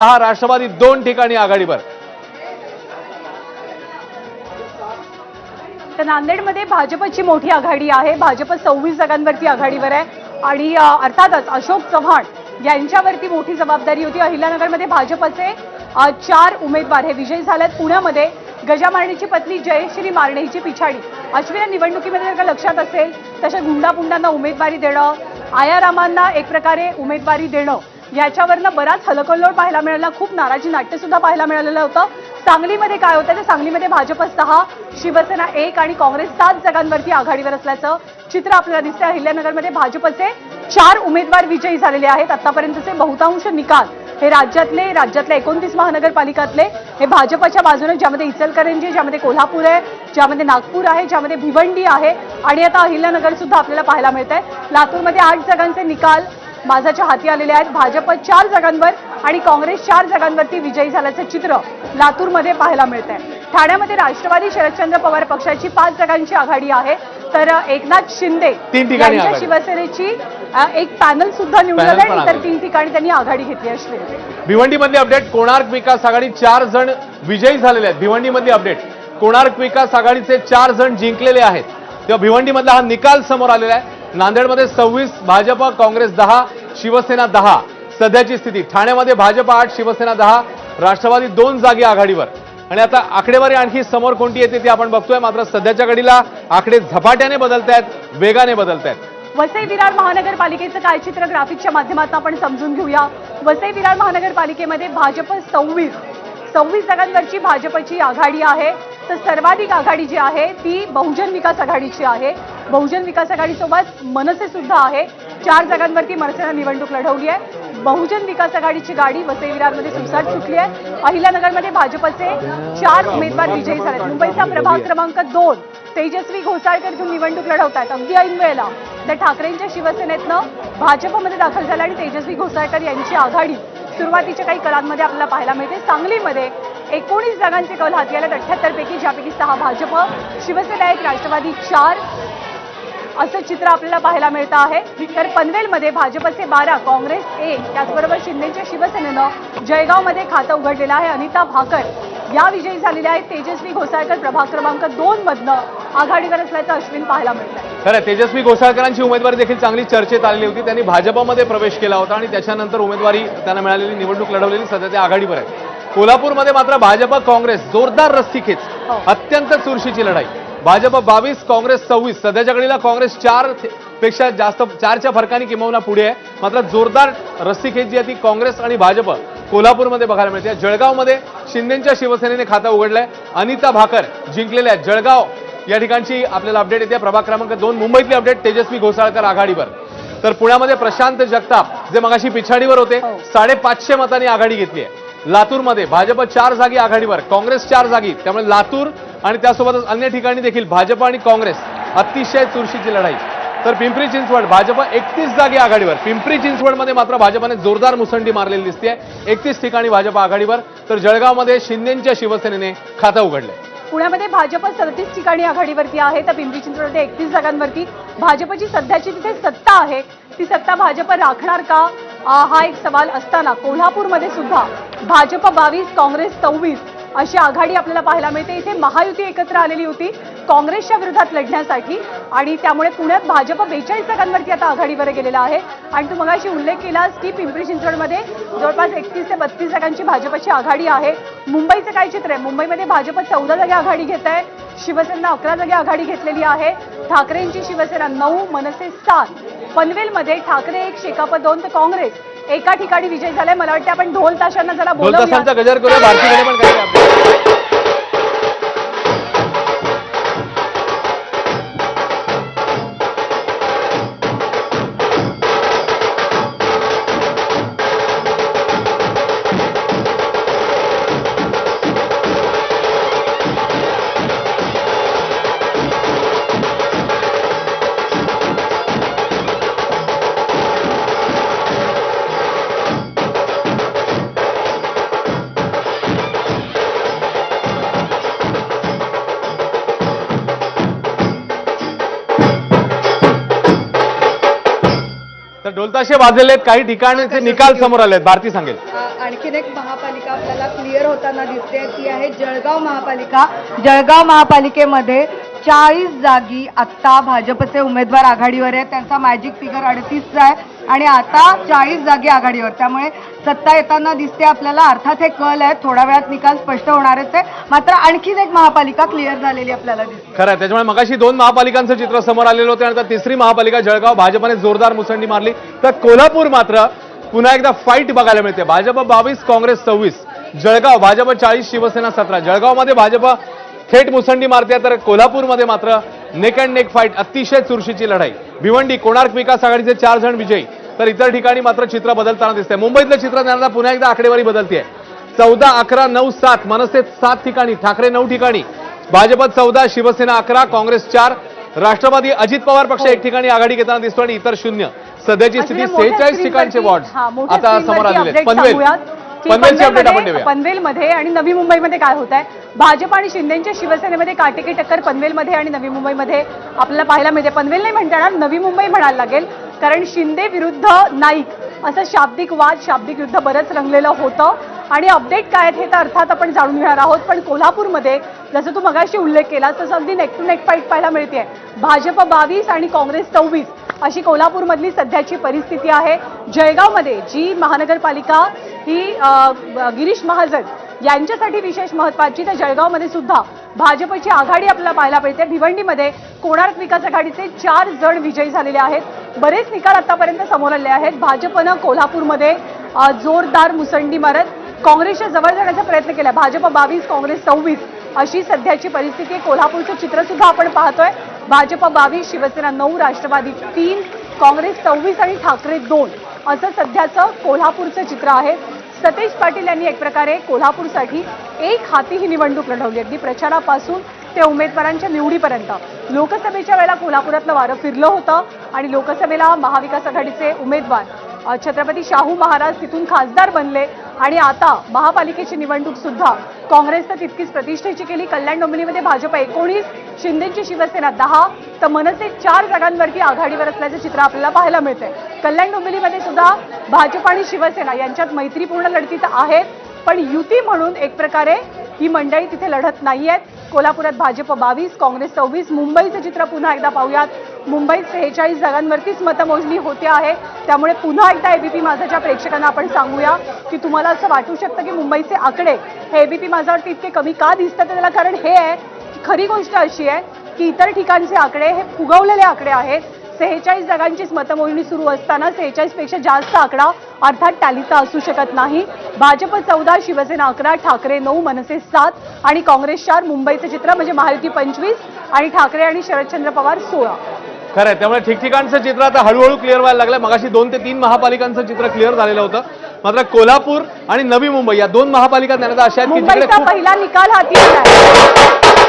हा राष्ट्रवादी 2 ठिकाणी आघाडीवर। तर नांदेडमध्ये भाजपची मोठी आघाडी आहे। भाजप 26 जागांवरती आघाडीवर आहे आणि अर्थातच अशोक चव्हाण यांच्यावरती मोठी जबाबदारी होती। अहिल्यानगरमध्ये भाजपचे 4 उमेदवार हे विजयी झालेत। पुण्यामध्ये गजा मारणेची पत्नी जयश्री मारणे हिची पिछाडी अश्विन निवडणुकीमध्ये जर का लक्षात असेल तशा गुंडापुंडांना उमेदवारी देणं, आयारामांना एक प्रकारे उमेदवारी देणं याच्यावरनं बराच हलकल्लोळ पाहायला मिळाला। खूप नाराजी नाट्य सुद्धा पाहायला मिळालेलं होतं। सांगलीमध्ये काय होतं तर सांगलीमध्ये भाजप 6, शिवसेना 1 आणि काँग्रेस 7 जागांवरती आघाडीवर असल्याचं चित्र आपल्याला दिसतंय। अहिल्यानगरमध्ये भाजपचे 4 उमेदवार विजयी झालेले आहेत। आतापर्यंतचे बहुतांश निकाल हे राज्यातले 29 महानगरपालिकातले हे भाजपच्या बाजूने, ज्यामध्ये इचलकरंजी, ज्यामध्ये कोल्हापूर आहे, ज्यामध्ये नागपूर आहे, ज्यामध्ये भिवंडी आहे आणि आता अहिल्यानगर सुद्धा आपल्याला पाहायला मिळतंय। लातूरमध्ये 8 जागांचे निकाल माझ्याच्या हाती आलेले आहेत। भाजप 4 जागांवर आणि काँग्रेस 4 जागांवरती विजयी झाल्याचं चित्र लातूरमध्ये पाहायला मिळतंय। ठाण्यामध्ये राष्ट्रवादी शरदचंद्र पवार पक्षाची 5 जागांची आघाडी आहे, तर एकनाथ शिंदे यांच्या शिवसेनेची एक पॅनल सुद्धा निवडून आले आणि इतर 3 ठिकाणी त्यांनी आघाडी घेतली असली। भिवंडीमधली अपडेट, कोणार्क विकास आघाडी 4 जण विजयी झालेले आहेत। भिवंडीमधली अपडेट, कोणार्क विकास आघाडीचे 4 जण जिंकलेले आहेत। तेव्हा भिवंडीमधला हा निकाल समोर आलेला आहे। नांदेडमध्ये 26, भाजप काँग्रेस 10, शिवसेना 10 सध्याची स्थिती। ठाण्यामध्ये भाजप 8, शिवसेना 10, राष्ट्रवादी 2 जागी आघाडीवर। आणि आता आकडेवारी आणखी समोर कोणती येते ते आपण बघतोय। मात्र सध्याच्या घडीला आकडे झपाट्याने बदलतायत, वेगाने बदलतायत। वसई विरार महानगरपालिकेचं काय चित्र ग्राफिकच्या माध्यमातून आपण समजून घेऊया। वसई विरार महानगरपालिकेमध्ये भाजप 26 जागांवरची भाजपची आघाडी आहे, तर सर्वाधिक आघाडी जी आहे ती बहुजन विकास आघाडीची आहे। बहुजन विकास आघाडीसोबत मनसे सुद्धा आहे। 4 जागांवरती मनसेनं निवडणूक लढवली आहे। बहुजन विकास आघाडीची गाडी वसई विरारमध्ये सुसाट सुटली आहे। अहिल्यानगरमध्ये भाजपचे 4 उमेदवार विजयी झालेत। मुंबईचा प्रभाग क्रमांक 2 तेजस्वी घोसाळकर घेऊन निवडणूक लढवतात। अगदी ऐन वेळेला तर ठाकरेंच्या शिवसेनेतनं भाजपमध्ये दाखल झाला आणि तेजस्वी घोसाळकर यांची आघाडी सुरुवातीच्या काही कलांमध्ये आपल्याला पाहायला मिळते। सांगलीमध्ये 19 जागांचे कल हाती आलेत 78 पैकी, ज्यापैकी 6 भाजप, शिवसेना 1, राष्ट्रवादी 4 असं चित्र आपल्याला पाहायला मिळतं आहे। तर पनवेलमध्ये भाजपचे 12, काँग्रेस 1, त्याचबरोबर शिंदेच्या शिवसेनेनं जळगावमध्ये खातं उघडलेलं आहे। अनिता भाकर या विजयी झालेल्या आहेत। तेजस्वी घोसाळकर प्रभाग क्रमांक 2 मधनं आघाडीवर असल्याचं अश्विन पाहायला मिळतंय। खरं, तेजस्वी घोसाळकरांची उमेदवारी देखील चांगली चर्चेत आलेली होती। त्यांनी भाजपमध्ये प्रवेश केला होता आणि त्याच्यानंतर उमेदवारी त्यांना मिळालेली, निवडणूक लढवलेली, सध्या ते आघाडीवर आहेत। कोल्हापूरमध्ये मात्र भाजप काँग्रेस जोरदार रस्सीखेच, अत्यंत चुरशीची लढाई। भाजप 22, काँग्रेस 26, सध्याच्या घडीला काँग्रेस 4 पेक्षा जास्त, 4च्या फरकाने किंबहुना पुढे आहे। मात्र जोरदार रस्सीखेच जी आहे ती काँग्रेस आणि भाजप कोल्हापूरमध्ये बघायला मिळते। जळगावमध्ये शिंदेच्या शिवसेनेने खातं उघडलंय। अनिता भाकर जिंकलेल्या आहेत। जळगाव या ठिकाणची आपल्याला अपडेट येते। प्रभाग क्रमांक 2 मुंबईतली अपडेट, तेजस्वी घोसाळकर आघाडीवर। तर पुण्यामध्ये प्रशांत जगताप जे मगाशी पिछाडीवर होते 550 मतांनी आघाडी घेतली आहे। लातूरमध्ये भाजप 4 जागी आघाडीवर, काँग्रेस 4 जागी, त्यामुळे लातूर आणि त्यासोबतच अन्य ठिकाणी देखील भाजप आणि काँग्रेस अतिशय चुरशीची लढाई। तर पिंपरी चिंचवड भाजप 31 जागी आघाडीवर। पिंपरी चिंचवडमध्ये मात्र भाजपने जोरदार मुसंडी मारलेली दिसते। 31 ठिकाणी भाजप आघाडीवर, तर जळगावमध्ये शिंदेच्या शिवसेनेने खातं उघडलंय। पुण्यामध्ये भाजप 37 ठिकाणी आघाडीवरती आहे, तर पिंपरी चिंचवडमध्ये 31 जागांवरती भाजपची सध्याची तिथे सत्ता आहे। ती सत्ता भाजप राखणार का हा एक सवाल असताना कोल्हापूरमध्ये सुद्धा भाजप 22, काँग्रेस 24 अशी आघाडी आपल्याला पाहायला मिळते। इथे महायुती एकत्र आलेली होती काँग्रेसच्या विरोधात लढण्यासाठी आणि त्यामुळे पुण्यात भाजप 42 जागांवरती आता आघाडीवर गेलेला आहे। आणि तू मगाशी उल्लेख केलास की पिंपरी चिंचवडमध्ये जवळपास 31 ते 32 जागांची भाजपची आघाडी आहे। मुंबईचं काय चित्र आहे? मुंबईमध्ये भाजप 14 जागी आघाडी घेत आहे, शिवसेना 11 जागी आघाडी घेतलेली आहे। ठाकरेंची शिवसेना 9, मनसे 7। पनवेलमध्ये ठाकरे 1, शेकाप 2, तर काँग्रेस एका ठिकाणी विजय झालाय। मला वाटतं आपण ढोल ताशांना जरा बोलूया, ढोल ताशांचा गजर करूया, भारतीकडे पण करूया। तर ढोलताशे वाजलेले आहेत, काही ठिकाणचे निकाल समोर आले आहेत, भारती सांगेल। आणखीन एक महापालिका आपल्याला क्लिअर होताना दिसते, ती आहे जळगाव महापालिका. जळगाव महापालिकेमध्ये 40 जागी आत्ता भाजपचे उमेदवार आघाडीवर आहेत. त्यांचा मॅजिक फिगर 38 आहे आणि आता 40 जागी आघाडीवर, त्यामुळे सत्ता येताना दिसते आपल्याला. अर्थात हे कल आहे, थोड्या वेळात निकाल स्पष्ट होणारच आहे. मात्र आणखीन एक महापालिका क्लिअर झालेली आपल्याला दिसते. खरं आहे. त्याच्यामुळे मगाशी 2 महापालिकांचं चित्र समोर आलेलं होतं आणि आता तिसरी महापालिका जळगाव भाजपने जोरदार मुसंडी मारली. तर कोल्हापूर मात्र पुन्हा एकदा फाईट बघायला मिळते. भाजप 22, काँग्रेस 26. जळगाव भाजप 40, शिवसेना 17. जळगावमध्ये भाजप थेट मुसंडी मारते, तर कोल्हापूरमध्ये मात्र नेक अँड नेक फाईट, अतिशय चुरशीची लढाई. भिवंडी कोणार्क विकास आघाडीचे 4 जण विजयी, तर इतर ठिकाणी मात्र चित्र बदलताना दिसतंय. मुंबईतलं चित्र त्यांना पुन्हा एकदा आकडेवारी बदलतेय. 14, 11, 9, 7. मनसे 7 ठिकाणी, ठाकरे 9 ठिकाणी, भाजप 14, शिवसेना 11, काँग्रेस 4, राष्ट्रवादी अजित पवार पक्ष 1 ठिकाणी आघाडी घेताना दिसतो आणि इतर 0. सध्याची स्थिती 46 ठिकाणचे वॉर्ड आता समोर आलेले आहेत. पनवेलची अपडेट आपण देऊया. पनवेलमध्ये आणि नवी मुंबईमध्ये काय होत आहे, भाजप आणि शिंदेच्या शिवसेनेमध्ये काटेकी टक्कर पनवेलमध्ये आणि नवी मुंबईमध्ये आपल्याला पाहायला मिळते. पनवेल नाही म्हणता येणार, नवी मुंबई म्हणायला लागेल, कारण शिंदे विरुद्ध नाईक असं शाब्दिक वाद, शाब्दिक युद्ध बरंच रंगलेलं होतं. आणि अपडेट काय आहेत हे तर अर्थात आपण जाणून घेणार आहोत. पण कोल्हापूरमध्ये जसं तू मगाशी उल्लेख केला तसं अगदी नेक टू नेक फाईट पाहायला मिळते. भाजप 22 आणि काँग्रेस 24 अशी कोल्हापूरमधली सध्याची परिस्थिती आहे. जळगावमध्ये जी महानगरपालिका ही गिरीश महाजन यांच्यासाठी विशेष महत्वाची, तर जळगावमध्ये सुद्धा भाजपची आघाडी आपल्याला पाहायला मिळते. भिवंडीमध्ये कोणार्क विकास आघाडीचे 4 जण विजयी झालेले आहेत. बरेच निकाल आतापर्यंत समोर आले आहेत. भाजपनं कोल्हापूरमध्ये जोरदार मुसंडी मारत काँग्रेसच्या जवळ जाण्याचा प्रयत्न केला. भाजप 22, काँग्रेस 24 अशी सध्याची परिस्थिती आहे. कोल्हापूरचं चित्र सुद्धा आपण पाहतोय. भाजप 22, शिवसेना 9, राष्ट्रवादी 3, काँग्रेस 24 आणि ठाकरे 2 असं सध्याचं कोल्हापूरचं चित्र आहे. सतेज पाटील यांनी एक प्रकारे कोल्हापूरसाठी एक हाती ही निवडणूक लढवली. अगदी प्रचारापासून ते उमेदवारांच्या निवडीपर्यंत लोकसभेच्या वेळेला कोल्हापुरातलं वारं फिरलं होतं आणि लोकसभेला महाविकास आघाडीचे उमेदवार छत्रपती शाहू महाराज तिथून खासदार बनले आणि आता महापालिकेची निवडणूक सुद्धा काँग्रेसनं तितकीच प्रतिष्ठेची केली. कल्याण डोंबिवलीमध्ये भाजप 19, शिंदेची शिवसेना 10, तर मनसे 4 जागांवरती आघाडीवर असल्याचं चित्र आपल्याला पाहायला मिळतंय. कल्याण डोंबिवलीमध्ये सुद्धा भाजप आणि शिवसेना यांच्यात मैत्रीपूर्ण लढती तर आहेत, पण युती म्हणून एक प्रकारे ही मंडळी तिथे लढत नाहीयेत. कोल्हापुरात भाजप 22, काँग्रेस 24. मुंबईचं चित्र पुन्हा एकदा पाहूयात. मुंबईत 46 जागांवरतीच मतमोजणी होते आहे. त्यामुळे पुन्हा एकदा एबीपी माझाच्या प्रेक्षकांना आपण सांगूया की तुम्हाला असं वाटू शकतं की मुंबईचे आकडे हे एबीपी माझावरती इतके कमी का दिसतात. त्याला कारण हे आहे की खरी गोष्ट अशी आहे की इतर ठिकाणचे आकडे हे फुगवलेले आकडे आहेत. 46 जागांचीच मतमोजणी सुरू असताना 46 पेक्षा जास्त आकडा अर्थात टॅलीचा असू शकत नाही. भाजप 14, शिवसेना 11, ठाकरे 9, मनसे 7 आणि काँग्रेस 4. मुंबईचं चित्र म्हणजे महायुती 25 आणि ठाकरे आणि शरदचंद्र पवार 16. खरं आहे. त्यामुळे ठिकठिकाणचं चित्र आता हळूहळू क्लिअर व्हायला लागलं. मगाशी 2 ते 3 महापालिकांचं चित्र क्लिअर झालेलं होतं. मात्र कोल्हापूर आणि नवी मुंबई या 2 महापालिका त्यांना अशा आहेत की जिकडे मुंबईचा पहिला निकाल हाती आलाय.